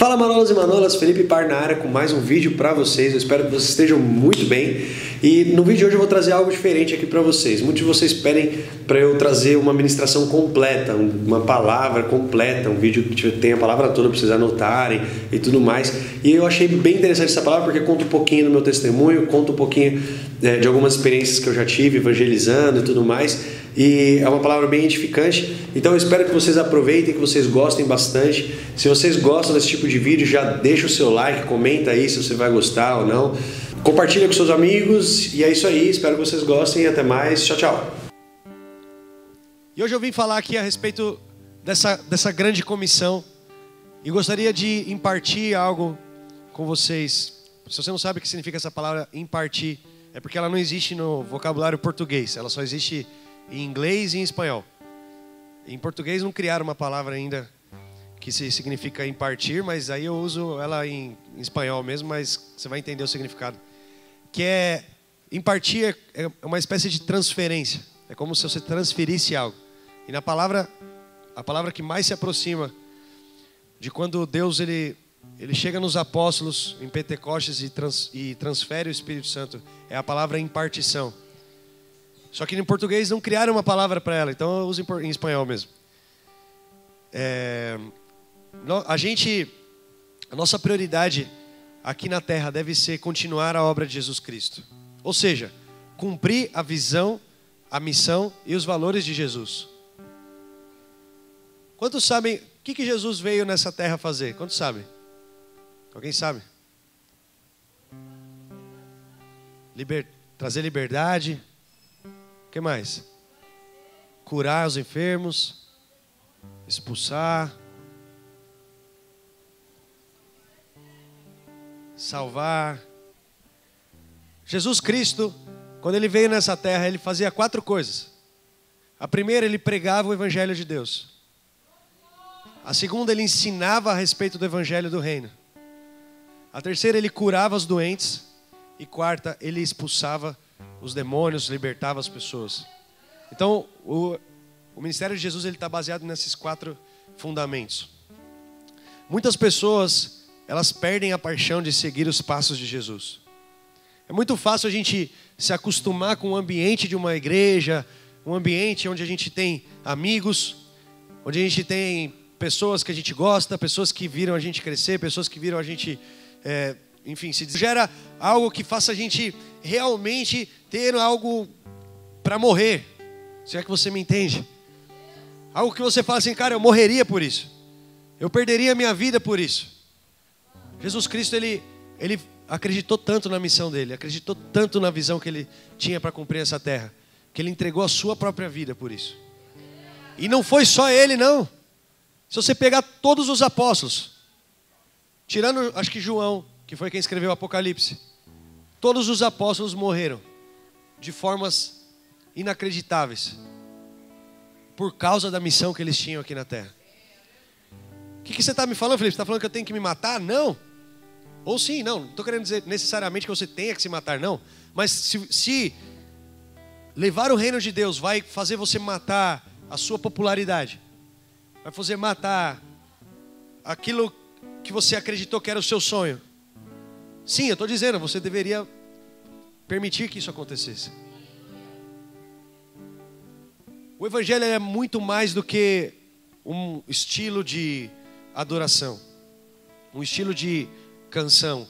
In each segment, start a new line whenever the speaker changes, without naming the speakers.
Fala Manolas e Manolas, Felipe Par na área com mais um vídeo para vocês. Eu espero que vocês estejam muito bem. E no vídeo de hoje eu vou trazer algo diferente aqui para vocês. Muitos de vocês pedem para eu trazer uma ministração completa, uma palavra completa, um vídeo que tenha a palavra toda para vocês anotarem e tudo mais. E eu achei bem interessante essa palavra porque conta um pouquinho do meu testemunho, conta um pouquinho de algumas experiências que eu já tive evangelizando e tudo mais. E é uma palavra bem edificante. Então eu espero que vocês aproveitem, que vocês gostem bastante. Se vocês gostam desse tipo de vídeo, já deixa o seu like, comenta aí se você vai gostar ou não. Compartilha com seus amigos. E é isso aí, espero que vocês gostem. Até mais, tchau, tchau. E hoje eu vim falar aqui a respeito dessa grande comissão. E gostaria de impartir algo com vocês. Se você não sabe o que significa essa palavra impartir, é porque ela não existe no vocabulário português. Ela só existe em inglês e em espanhol. Em português não criaram uma palavra ainda que significa impartir, mas aí eu uso ela em espanhol mesmo, mas você vai entender o significado. Que é, impartir é uma espécie de transferência. É como se você transferisse algo. E a palavra que mais se aproxima de quando Deus ele chega nos apóstolos em Pentecostes e transfere o Espírito Santo, é a palavra impartição. Só que em português não criaram uma palavra para ela, então eu uso em espanhol mesmo. A nossa prioridade aqui na terra deve ser continuar a obra de Jesus Cristo. Ou seja, cumprir a visão, a missão e os valores de Jesus. Quantos sabem o que Jesus veio nessa terra fazer? Quantos sabem? Alguém sabe? Trazer liberdade. O que mais? Curar os enfermos, expulsar, salvar. Jesus Cristo, quando ele veio nessa terra, ele fazia 4 coisas. A primeira, ele pregava o evangelho de Deus. A segunda, ele ensinava a respeito do evangelho do reino. A terceira, ele curava os doentes. E quarta, ele expulsava os demônios, libertava as pessoas. Então, o ministério de Jesus está baseado nesses 4 fundamentos. Muitas pessoas, elas perdem a paixão de seguir os passos de Jesus. É muito fácil a gente se acostumar com o ambiente de uma igreja, um ambiente onde a gente tem amigos, onde a gente tem pessoas que a gente gosta, pessoas que viram a gente crescer, pessoas que viram a gente... enfim, se gera algo que faça a gente realmente ter algo para morrer. Se é que você me entende. Algo que você fala assim, cara, eu morreria por isso. Eu perderia a minha vida por isso. Jesus Cristo, ele acreditou tanto na missão dele, acreditou tanto na visão que ele tinha para cumprir essa terra, que ele entregou a sua própria vida por isso. E não foi só ele, não. Se você pegar todos os apóstolos, tirando, acho que João, que foi quem escreveu o Apocalipse, todos os apóstolos morreram de formas inacreditáveis por causa da missão que eles tinham aqui na terra. O que você está me falando, Felipe? Você está falando que eu tenho que me matar? Não. Ou sim, não estou querendo dizer necessariamente que você tenha que se matar, não. Mas se levar o reino de Deus vai fazer você matar a sua popularidade, vai fazer matar aquilo que você acreditou que era o seu sonho, sim, eu estou dizendo, você deveria permitir que isso acontecesse. O evangelho é muito mais do que um estilo de adoração, um estilo de canção,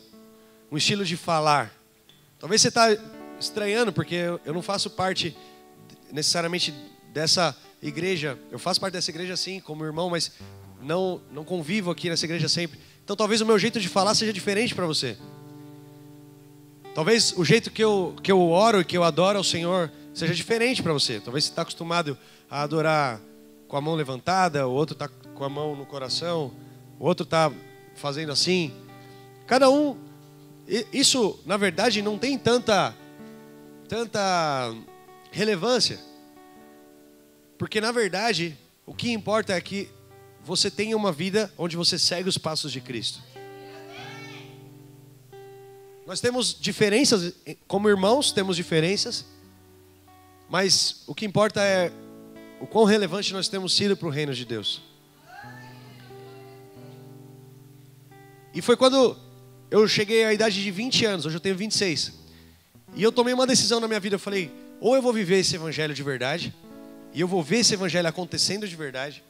um estilo de falar. Talvez você está estranhando, porque eu não faço parte necessariamente dessa igreja. Eu faço parte dessa igreja sim, como irmão, mas não convivo aqui nessa igreja sempre. Então talvez o meu jeito de falar seja diferente para você. Talvez o jeito que eu oro e que eu adoro ao Senhor seja diferente para você. Talvez você está acostumado a adorar com a mão levantada, o outro está com a mão no coração, o outro está fazendo assim. Cada um, isso na verdade não tem tanta relevância. Porque na verdade o que importa é que você tenha uma vida onde você segue os passos de Cristo. Nós temos diferenças, como irmãos temos diferenças, mas o que importa é o quão relevante nós temos sido para o reino de Deus. E foi quando eu cheguei à idade de 20 anos, hoje eu tenho 26. E eu tomei uma decisão na minha vida, eu falei, ou eu vou viver esse evangelho de verdade, e eu vou ver esse evangelho acontecendo de verdade,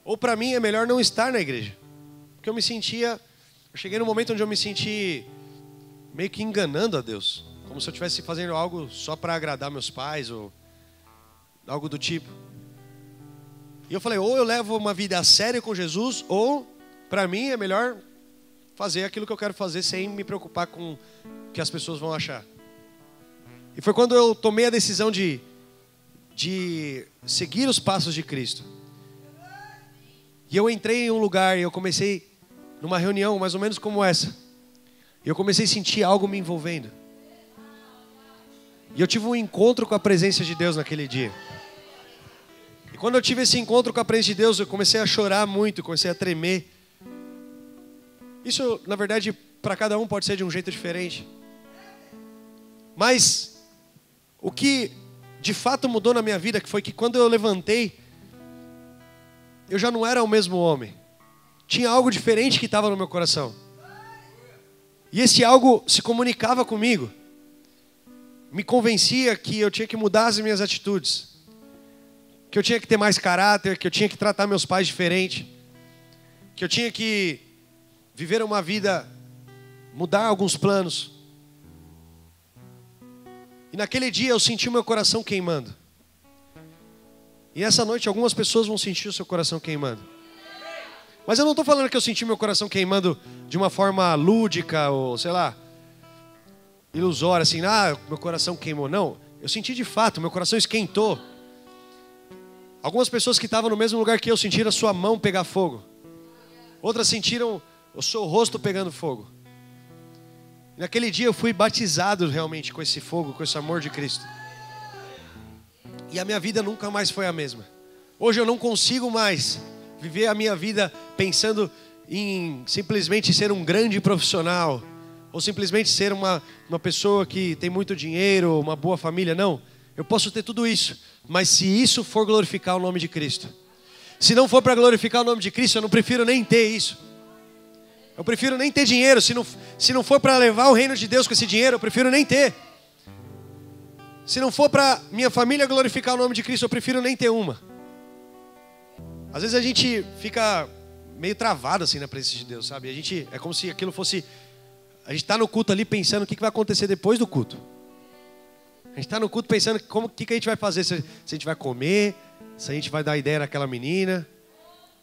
ou para mim é melhor não estar na igreja. Porque eu cheguei num momento onde eu me senti meio que enganando a Deus, como se eu estivesse fazendo algo só para agradar meus pais, ou algo do tipo. E eu falei, ou eu levo uma vida a sério com Jesus, ou para mim é melhor fazer aquilo que eu quero fazer sem me preocupar com o que as pessoas vão achar. E foi quando eu tomei a decisão de seguir os passos de Cristo. E eu entrei em um lugar e eu comecei numa reunião mais ou menos como essa. E eu comecei a sentir algo me envolvendo. E eu tive um encontro com a presença de Deus naquele dia. E quando eu tive esse encontro com a presença de Deus, eu comecei a chorar muito, comecei a tremer. Isso, na verdade, para cada um pode ser de um jeito diferente. Mas o que de fato mudou na minha vida foi que quando eu levantei, eu já não era o mesmo homem. Tinha algo diferente que estava no meu coração. E esse algo se comunicava comigo. Me convencia que eu tinha que mudar as minhas atitudes. Que eu tinha que ter mais caráter, que eu tinha que tratar meus pais diferente. Que eu tinha que viver uma vida, mudar alguns planos. E naquele dia eu senti o meu coração queimando. E essa noite algumas pessoas vão sentir o seu coração queimando. Mas eu não estou falando que eu senti meu coração queimando de uma forma lúdica ou, sei lá, ilusória, assim, meu coração queimou. Não, eu senti de fato, meu coração esquentou. Algumas pessoas que estavam no mesmo lugar que eu sentiram a sua mão pegar fogo. Outras sentiram o seu rosto pegando fogo. E naquele dia eu fui batizado realmente com esse fogo, com esse amor de Cristo. E a minha vida nunca mais foi a mesma. Hoje eu não consigo mais viver a minha vida pensando em simplesmente ser um grande profissional, ou simplesmente ser uma pessoa que tem muito dinheiro, uma boa família. Não, eu posso ter tudo isso, mas se isso for glorificar o nome de Cristo, se não for para glorificar o nome de Cristo, eu não prefiro nem ter isso. Eu prefiro nem ter dinheiro. Se não for para levar o reino de Deus com esse dinheiro, eu prefiro nem ter. Se não for para minha família glorificar o nome de Cristo, eu prefiro nem ter uma. Às vezes a gente fica meio travado assim na presença de Deus, sabe? É como se aquilo fosse... A gente está no culto ali pensando o que vai acontecer depois do culto. A gente está no culto pensando o que a gente vai fazer. Se a gente vai comer, se a gente vai dar ideia naquela menina,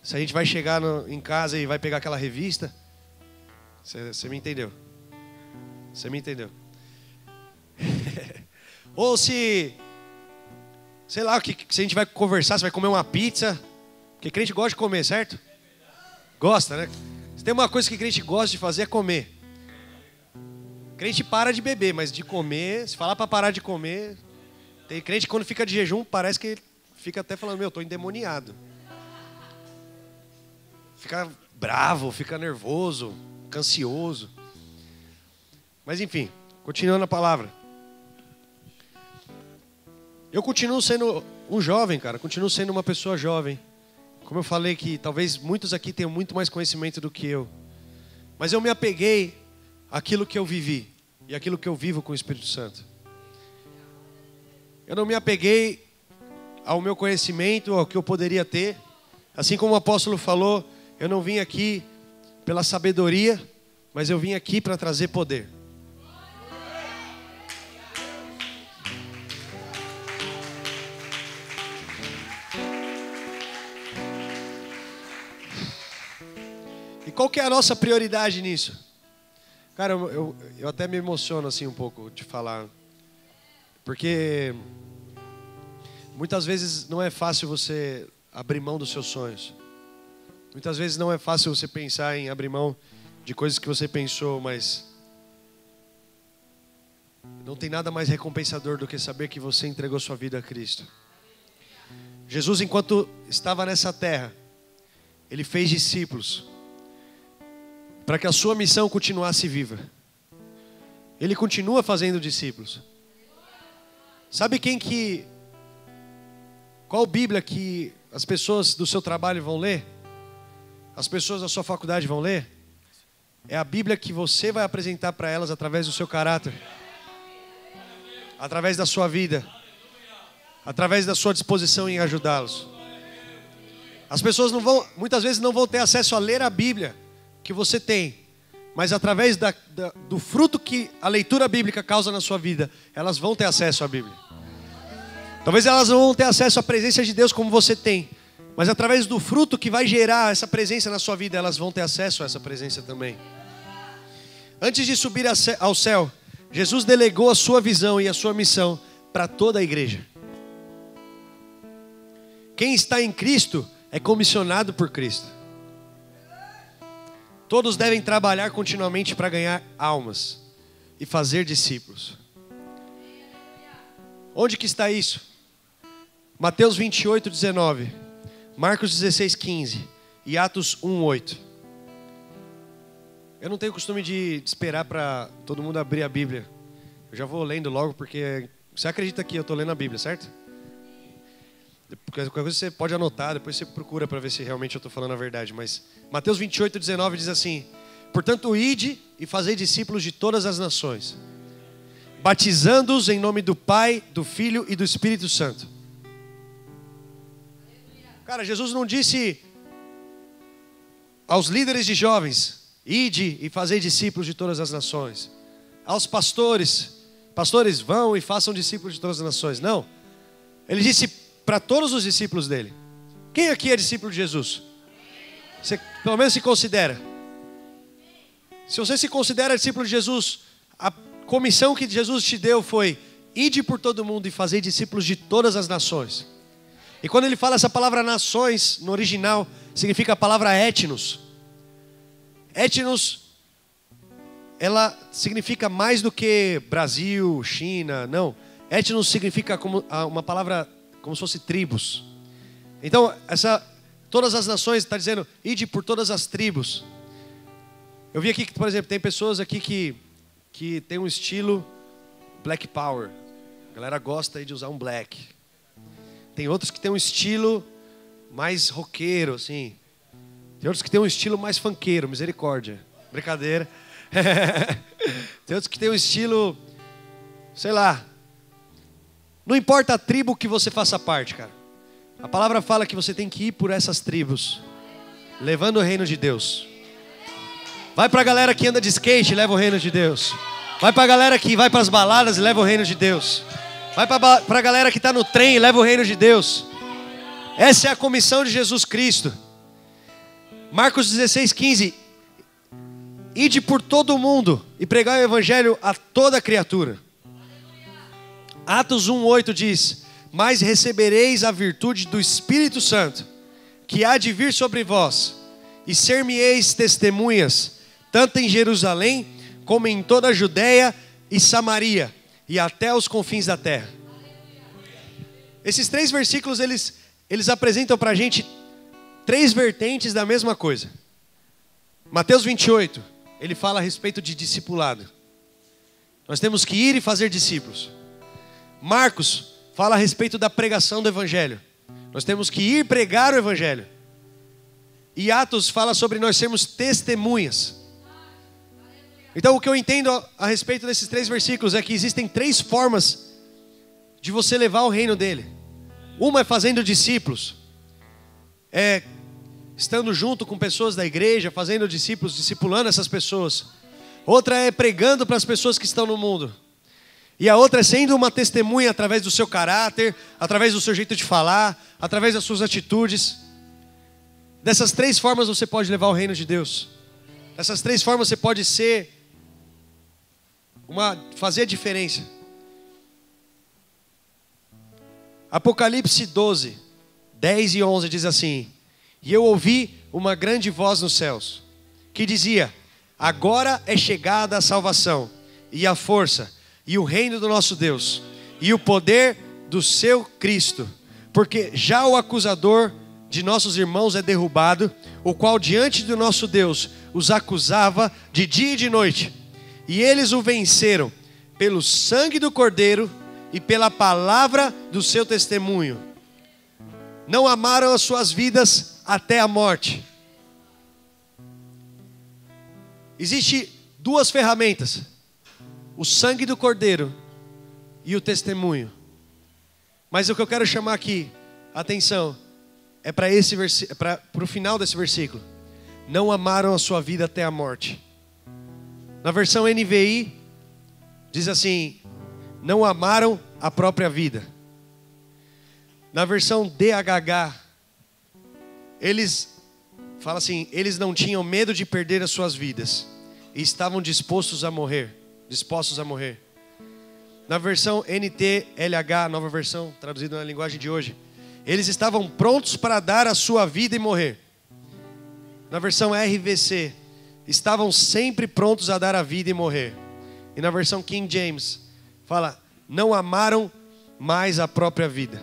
se a gente vai chegar em casa e vai pegar aquela revista. Você me entendeu? Você me entendeu? Ou se... Sei lá, se a gente vai conversar, se vai comer uma pizza. Porque crente gosta de comer, certo? Gosta, né? Se tem uma coisa que crente gosta de fazer é comer. Crente para de beber, mas de comer, se falar para parar de comer... Tem crente que quando fica de jejum, parece que fica até falando, estou endemoniado. Fica bravo, fica nervoso, fica ansioso. Mas enfim, continuando a palavra. Eu continuo sendo um jovem, cara. Continuo sendo uma pessoa jovem. Como eu falei que talvez muitos aqui tenham muito mais conhecimento do que eu. Mas eu me apeguei àquilo que eu vivi. E àquilo que eu vivo com o Espírito Santo. Eu não me apeguei ao meu conhecimento, ao que eu poderia ter. Assim como o apóstolo falou, eu não vim aqui pela sabedoria, mas eu vim aqui para trazer poder. E qual que é a nossa prioridade nisso? Cara, eu até me emociono assim um pouco de falar. Porque muitas vezes não é fácil você abrir mão dos seus sonhos. Muitas vezes não é fácil você pensar em abrir mão de coisas que você pensou, mas não tem nada mais recompensador do que saber que você entregou sua vida a Cristo. Jesus, enquanto estava nessa terra, Ele fez discípulos para que a sua missão continuasse viva. Ele continua fazendo discípulos. Sabe qual Bíblia que as pessoas do seu trabalho vão ler? As pessoas da sua faculdade vão ler? é a Bíblia que você vai apresentar para elas através do seu caráter, através da sua vida, através da sua disposição em ajudá-los. As pessoas muitas vezes não vão ter acesso a ler a Bíblia que você tem, mas através do fruto que a leitura bíblica causa na sua vida, elas vão ter acesso à Bíblia. Talvez elas não vão ter acesso à presença de Deus como você tem, mas através do fruto que vai gerar essa presença na sua vida, elas vão ter acesso a essa presença também. Antes de subir ao céu, Jesus delegou a sua visão e a sua missão para toda a igreja. Quem está em Cristo é comissionado por Cristo. Todos devem trabalhar continuamente para ganhar almas e fazer discípulos. Onde que está isso? Mateus 28, 19, Marcos 16, 15 e Atos 1, 8. Eu não tenho costume de esperar para todo mundo abrir a Bíblia. Eu já vou lendo logo, porque você acredita que eu estou lendo a Bíblia, certo? Qualquer coisa você pode anotar, depois você procura para ver se realmente eu estou falando a verdade. Mas Mateus 28, 19 diz assim: portanto, ide e fazei discípulos de todas as nações, batizando-os em nome do Pai, do Filho e do Espírito Santo. Cara, Jesus não disse aos líderes de jovens: ide e fazei discípulos de todas as nações. Aos pastores, vão e façam discípulos de todas as nações. Não, ele disse para todos os discípulos dele. Quem aqui é discípulo de Jesus? Você pelo menos se considera. Se você se considera discípulo de Jesus, a comissão que Jesus te deu foi: ide por todo mundo e fazei discípulos de todas as nações. E quando ele fala essa palavra nações, no original, significa a palavra etnos. Etnos, ela significa mais do que Brasil, China, não. Etnos significa como uma palavra, como se fosse tribos. Então, todas as nações, está dizendo, ide por todas as tribos. Eu vi aqui que, por exemplo, tem pessoas aqui que tem um estilo Black Power. A galera gosta aí de usar um black. Tem outros que tem um estilo mais roqueiro, assim. Tem outros que tem um estilo mais funkeiro, misericórdia. Brincadeira. Tem outros que tem um estilo, sei lá. Não importa a tribo que você faça parte, cara. A palavra fala que você tem que ir por essas tribos, levando o reino de Deus. Vai pra galera que anda de skate, leva o reino de Deus. Vai pra galera que vai pras baladas e leva o reino de Deus. Vai pra galera que está no trem e leva o reino de Deus. Essa é a comissão de Jesus Cristo. Marcos 16, 15. Ide por todo o mundo e pregai o evangelho a toda criatura. Atos 1, 8 diz: mas recebereis a virtude do Espírito Santo, que há de vir sobre vós, e ser-me-eis testemunhas, tanto em Jerusalém, como em toda a Judeia e Samaria, e até os confins da terra. Esses 3 versículos, eles apresentam para a gente 3 vertentes da mesma coisa. Mateus 28, ele fala a respeito de discipulado. Nós temos que ir e fazer discípulos. Marcos fala a respeito da pregação do evangelho. Nós temos que ir pregar o evangelho. E Atos fala sobre nós sermos testemunhas. Então o que eu entendo a respeito desses 3 versículos é que existem 3 formas de você levar o reino dele. Uma é fazendo discípulos, é estando junto com pessoas da igreja, fazendo discípulos, discipulando essas pessoas. Outra é pregando para as pessoas que estão no mundo. E a outra é sendo uma testemunha através do seu caráter, através do seu jeito de falar, através das suas atitudes. Dessas 3 formas você pode levar o reino de Deus. Dessas 3 formas você pode fazer a diferença. Apocalipse 12, 10 e 11 diz assim: e eu ouvi uma grande voz nos céus, que dizia: agora é chegada a salvação, e a força, e o reino do nosso Deus, e o poder do seu Cristo, porque já o acusador de nossos irmãos é derrubado, o qual diante do nosso Deus os acusava de dia e de noite. E eles o venceram pelo sangue do Cordeiro e pela palavra do seu testemunho. Não amaram as suas vidas até a morte. Existem duas ferramentas: o sangue do Cordeiro e o testemunho. Mas o que eu quero chamar aqui, atenção, é para o final desse versículo. Não amaram a sua vida até a morte. Na versão NVI, diz assim: não amaram a própria vida. Na versão DHH, fala assim: eles não tinham medo de perder as suas vidas e estavam dispostos a morrer. Na versão NTLH, nova versão traduzida na linguagem de hoje, eles estavam prontos para dar a sua vida e morrer. Na versão RVC, estavam sempre prontos a dar a vida e morrer. E na versão King James, fala: não amaram mais a própria vida.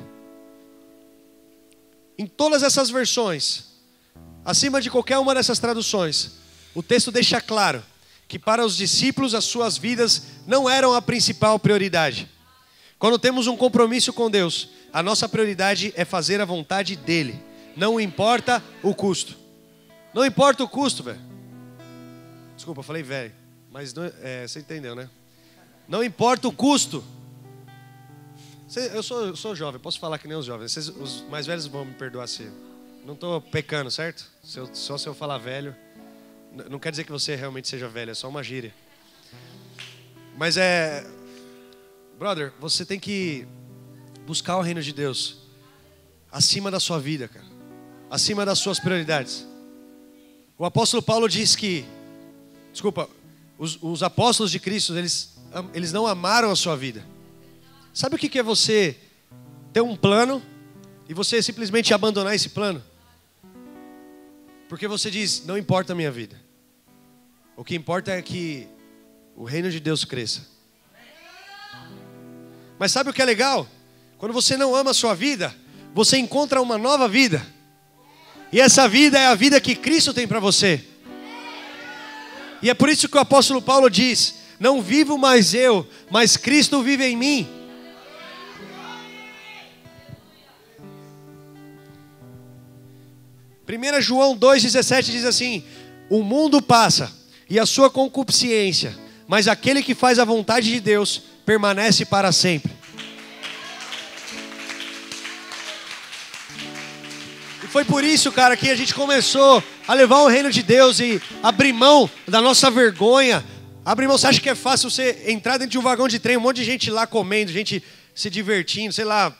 Em todas essas versões, acima de qualquer uma dessas traduções, o texto deixa claro que para os discípulos as suas vidas não eram a principal prioridade. Quando temos um compromisso com Deus, a nossa prioridade é fazer a vontade dEle. Não importa o custo. Não importa o custo, velho. Desculpa, eu falei velho, mas não, você entendeu, né? Não importa o custo. Eu sou jovem, posso falar que nem os jovens. Os mais velhos vão me perdoar se... Não estou pecando, certo? Só se eu falar velho. Não quer dizer que você realmente seja velho, é só uma gíria. Mas brother, você tem que buscar o reino de Deus acima da sua vida, cara. Acima das suas prioridades. O apóstolo Paulo diz que... os apóstolos de Cristo, eles não amaram a sua vida. Sabe o que é você ter um plano e você simplesmente abandonar esse plano? Porque você diz: não importa a minha vida. O que importa é que o reino de Deus cresça. Mas sabe o que é legal? Quando você não ama a sua vida, você encontra uma nova vida. E essa vida é a vida que Cristo tem para você. E é por isso que o apóstolo Paulo diz: não vivo mais eu, mas Cristo vive em mim. Primeira João 2,17 diz assim: o mundo passa e a sua concupiscência, mas aquele que faz a vontade de Deus permanece para sempre. E foi por isso, cara, que a gente começou a levar o reino de Deus e abrir mão da nossa vergonha. Abrir mão, você acha que é fácil você entrar dentro de um vagão de trem, um monte de gente lá comendo, gente se divertindo, sei lá,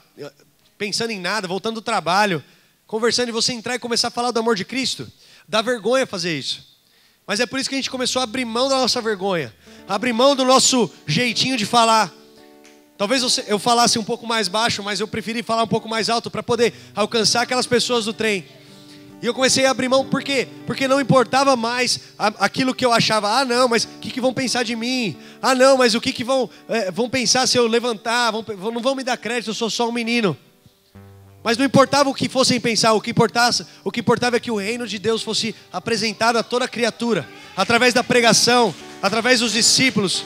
pensando em nada, voltando do trabalho, conversando, e você entrar e começar a falar do amor de Cristo? Dá vergonha fazer isso. Mas é por isso que a gente começou a abrir mão da nossa vergonha, abrir mão do nosso jeitinho de falar. Talvez eu falasse um pouco mais baixo, mas eu preferi falar um pouco mais alto para poder alcançar aquelas pessoas do trem. E eu comecei a abrir mão, por quê? Porque não importava mais aquilo que eu achava. Ah, não, mas o que vão pensar de mim? Ah, não, mas o que vão pensar se eu levantar? Não vão me dar crédito, eu sou só um menino. Mas não importava o que fossem pensar, o que importava é que o reino de Deus fosse apresentado a toda a criatura, através da pregação, através dos discípulos.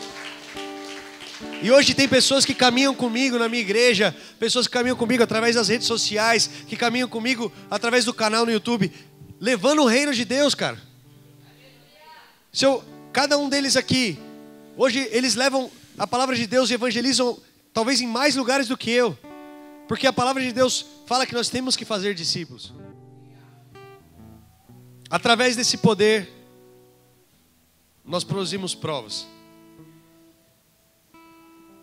E hoje tem pessoas que caminham comigo na minha igreja, pessoas que caminham comigo através das redes sociais, que caminham comigo através do canal no YouTube, levando o reino de Deus, cara. Cada um deles aqui, hoje eles levam a palavra de Deus e evangelizam talvez em mais lugares do que eu. Porque a palavra de Deus fala que nós temos que fazer discípulos. Através desse poder, nós produzimos provas.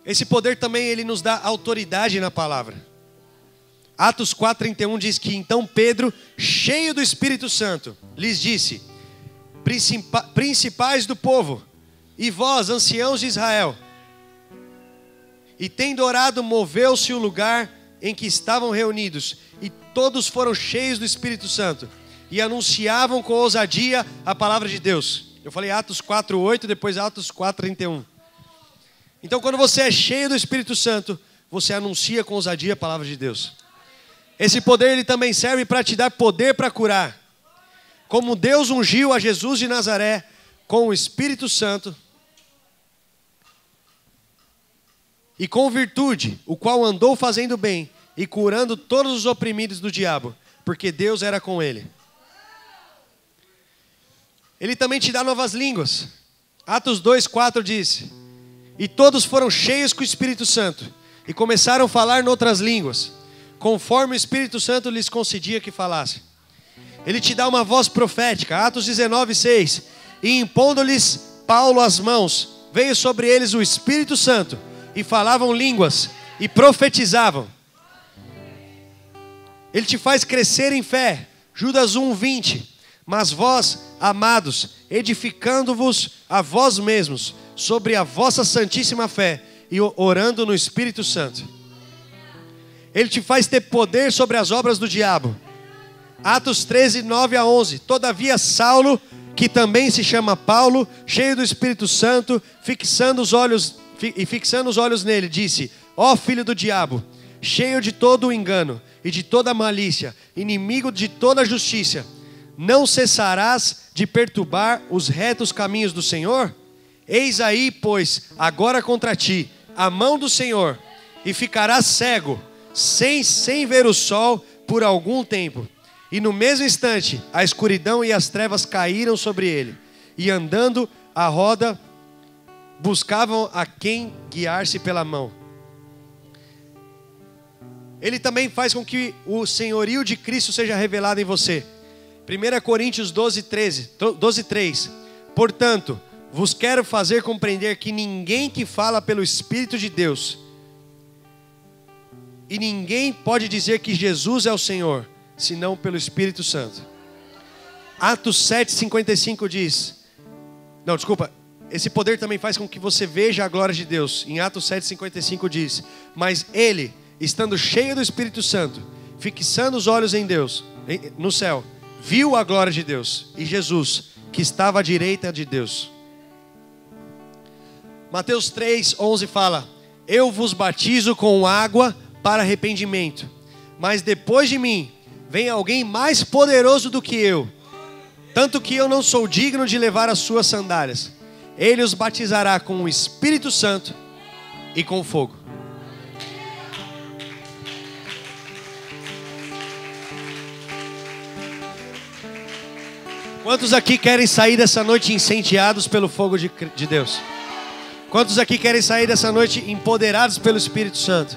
Esse poder também ele nos dá autoridade na palavra. Atos 4:31 diz que então Pedro, cheio do Espírito Santo, lhes disse: principais do povo, e vós, anciãos de Israel, e tendo orado, moveu-se o lugar em que estavam reunidos, e todos foram cheios do Espírito Santo, e anunciavam com ousadia a palavra de Deus. Eu falei Atos 4:8, depois Atos 4:31. Então, quando você é cheio do Espírito Santo, você anuncia com ousadia a palavra de Deus. Esse poder ele também serve para te dar poder para curar. Como Deus ungiu a Jesus de Nazaré com o Espírito Santo e com virtude, o qual andou fazendo bem e curando todos os oprimidos do diabo, porque Deus era com ele. Ele também te dá novas línguas. Atos 2:4 diz: e todos foram cheios com o Espírito Santo e começaram a falar noutras línguas, conforme o Espírito Santo lhes concedia que falassem. Ele te dá uma voz profética. Atos 19:6. E impondo-lhes Paulo as mãos, veio sobre eles o Espírito Santo, e falavam línguas, e profetizavam. Ele te faz crescer em fé. Judas 1:20. Mas vós, amados, edificando-vos a vós mesmos, sobre a vossa santíssima fé, e orando no Espírito Santo. Ele te faz ter poder sobre as obras do diabo. Atos 13:9-11. Todavia Saulo, que também se chama Paulo, cheio do Espírito Santo, fixando os olhos nele, disse: ó filho do diabo, cheio de todo o engano e de toda a malícia, inimigo de toda a justiça, não cessarás de perturbar os retos caminhos do Senhor? Eis aí, pois, agora contra ti a mão do Senhor, e ficarás cego, sem ver o sol por algum tempo. E no mesmo instante, a escuridão e as trevas caíram sobre ele. E andando à roda, buscavam a quem guiar-se pela mão. Ele também faz com que o senhorio de Cristo seja revelado em você. 1 Coríntios 12:3. Portanto, vos quero fazer compreender que ninguém que fala pelo Espírito de Deus, e ninguém pode dizer que Jesus é o Senhor, senão pelo Espírito Santo. Atos 7:55 diz... Não, desculpa. Esse poder também faz com que você veja a glória de Deus. Em Atos 7:55 diz: mas ele, estando cheio do Espírito Santo, fixando os olhos em Deus, no céu, viu a glória de Deus e Jesus, que estava à direita de Deus. Mateus 3:11 fala: eu vos batizo com água para arrependimento, mas depois de mim vem alguém mais poderoso do que eu, tanto que eu não sou digno de levar as suas sandálias. Ele os batizará com o Espírito Santo e com fogo. Quantos aqui querem sair dessa noite incendiados pelo fogo de Deus? Quantos aqui querem sair dessa noite empoderados pelo Espírito Santo?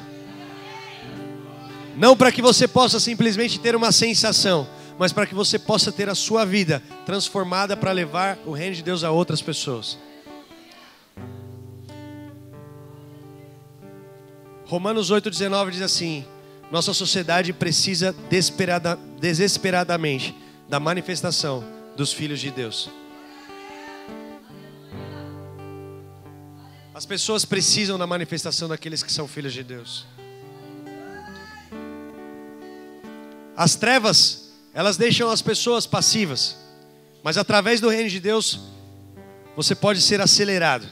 Não para que você possa simplesmente ter uma sensação, mas para que você possa ter a sua vida transformada para levar o reino de Deus a outras pessoas. Romanos 8:19 diz assim: nossa sociedade precisa desesperadamente da manifestação dos filhos de Deus. As pessoas precisam da manifestação daqueles que são filhos de Deus. As trevas, elas deixam as pessoas passivas, mas através do reino de Deus, você pode ser acelerado.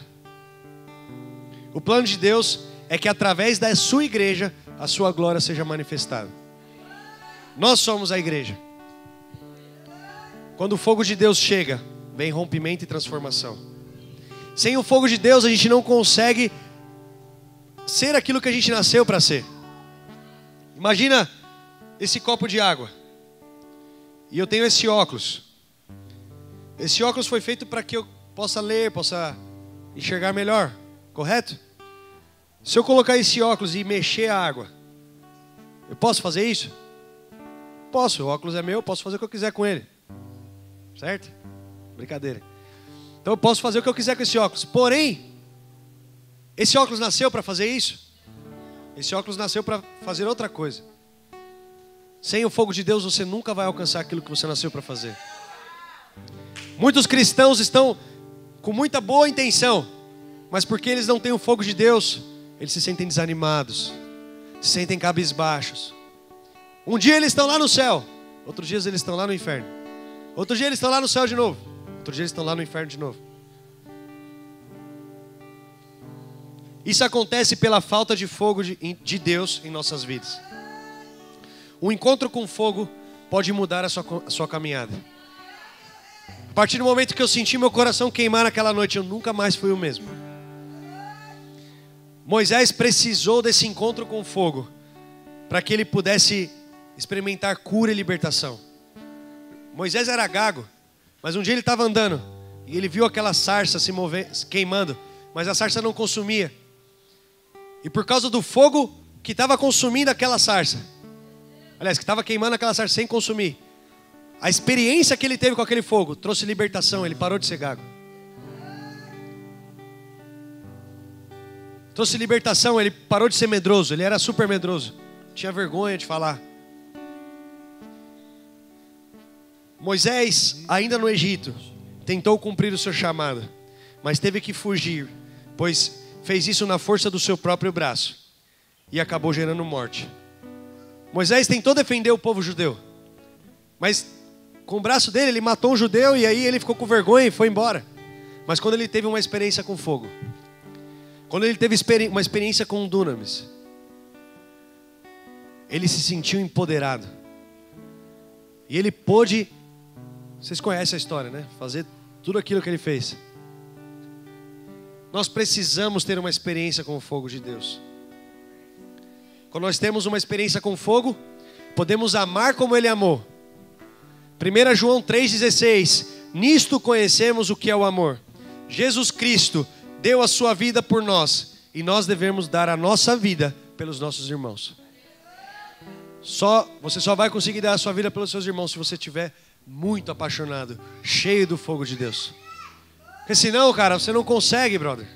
O plano de Deus é que através da sua igreja, a sua glória seja manifestada. Nós somos a igreja. Quando o fogo de Deus chega, vem rompimento e transformação. Sem o fogo de Deus, a gente não consegue ser aquilo que a gente nasceu para ser. Imagina esse copo de água. E eu tenho esse óculos. Esse óculos foi feito para que eu possa ler, possa enxergar melhor. Correto? Se eu colocar esse óculos e mexer a água, eu posso fazer isso? Posso, o óculos é meu, eu posso fazer o que eu quiser com ele. Certo? Brincadeira. Então eu posso fazer o que eu quiser com esse óculos. Porém, esse óculos nasceu para fazer isso? Esse óculos nasceu para fazer outra coisa. Sem o fogo de Deus, você nunca vai alcançar aquilo que você nasceu para fazer. Muitos cristãos estão com muita boa intenção, mas porque eles não têm o fogo de Deus, eles se sentem desanimados, se sentem cabisbaixos. Um dia eles estão lá no céu, outro dia eles estão lá no inferno. Outro dia eles estão lá no céu de novo, outro dia eles estão lá no inferno de novo. Isso acontece pela falta de fogo de Deus em nossas vidas. O encontro com fogo pode mudar a sua caminhada. A partir do momento que eu senti meu coração queimar naquela noite, eu nunca mais fui o mesmo. Moisés precisou desse encontro com fogo para que ele pudesse experimentar cura e libertação. Moisés era gago, mas um dia ele estava andando E ele viu aquela sarça se movendo, queimando, mas a sarça não consumia. E por causa do fogo que estava consumindo aquela sarça, aliás, que estava queimando aquela sarça sem consumir, a experiência que ele teve com aquele fogo trouxe libertação, ele parou de ser gago. Trouxe libertação, ele parou de ser medroso, ele era super medroso. Tinha vergonha de falar. Moisés, ainda no Egito, tentou cumprir o seu chamado, mas teve que fugir, pois fez isso na força do seu próprio braço e acabou gerando morte. Moisés tentou defender o povo judeu, mas com o braço dele ele matou um judeu e aí ele ficou com vergonha e foi embora. Mas quando ele teve uma experiência com fogo, quando ele teve uma experiência com dunamis, ele se sentiu empoderado. E ele pôde, vocês conhecem a história, né? Fazer tudo aquilo que ele fez. Nós precisamos ter uma experiência com o fogo de Deus. Quando nós temos uma experiência com fogo, podemos amar como ele amou. 1 João 3,16. Nisto conhecemos o que é o amor. Jesus Cristo deu a sua vida por nós, e nós devemos dar a nossa vida pelos nossos irmãos. Você só vai conseguir dar a sua vida pelos seus irmãos se você estiver muito apaixonado, cheio do fogo de Deus. Porque senão, cara, você não consegue, brother.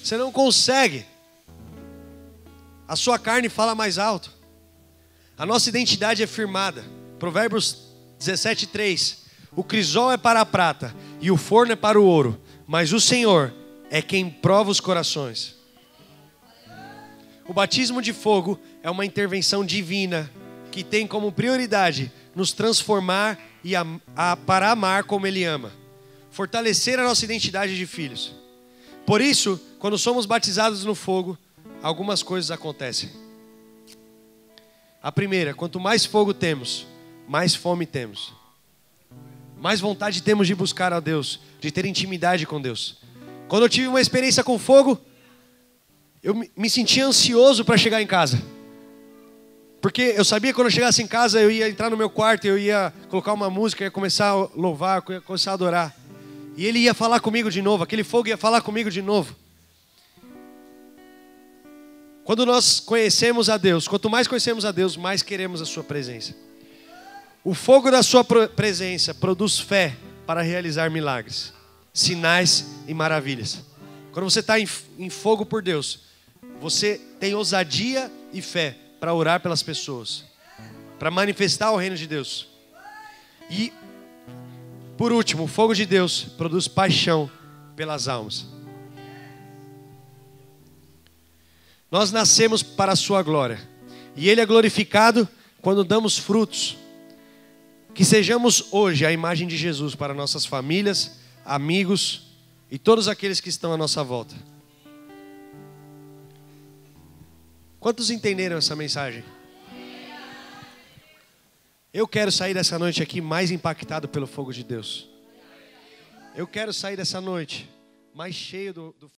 Você não consegue. A sua carne fala mais alto. A nossa identidade é firmada. Provérbios 17:3. O crisol é para a prata e o forno é para o ouro, mas o Senhor é quem prova os corações. O batismo de fogo é uma intervenção divina que tem como prioridade nos transformar para amar como Ele ama, fortalecer a nossa identidade de filhos. Por isso, quando somos batizados no fogo, algumas coisas acontecem. A primeira, quanto mais fogo temos, mais fome temos, mais vontade temos de buscar a Deus, de ter intimidade com Deus. Quando eu tive uma experiência com fogo, eu me sentia ansioso para chegar em casa. Porque eu sabia que quando eu chegasse em casa, eu ia entrar no meu quarto, eu ia colocar uma música, eu ia começar a louvar, eu ia começar a adorar. E Ele ia falar comigo de novo, aquele fogo ia falar comigo de novo. Quando nós conhecemos a Deus, quanto mais conhecemos a Deus, mais queremos a sua presença. O fogo da sua presença produz fé para realizar milagres, sinais e maravilhas. Quando você está em fogo por Deus, você tem ousadia e fé para orar pelas pessoas, para manifestar o reino de Deus. E, por último, o fogo de Deus produz paixão pelas almas. Nós nascemos para a sua glória, e Ele é glorificado quando damos frutos. Que sejamos hoje a imagem de Jesus para nossas famílias, amigos e todos aqueles que estão à nossa volta. Quantos entenderam essa mensagem? Eu quero sair dessa noite aqui mais impactado pelo fogo de Deus. Eu quero sair dessa noite mais cheio do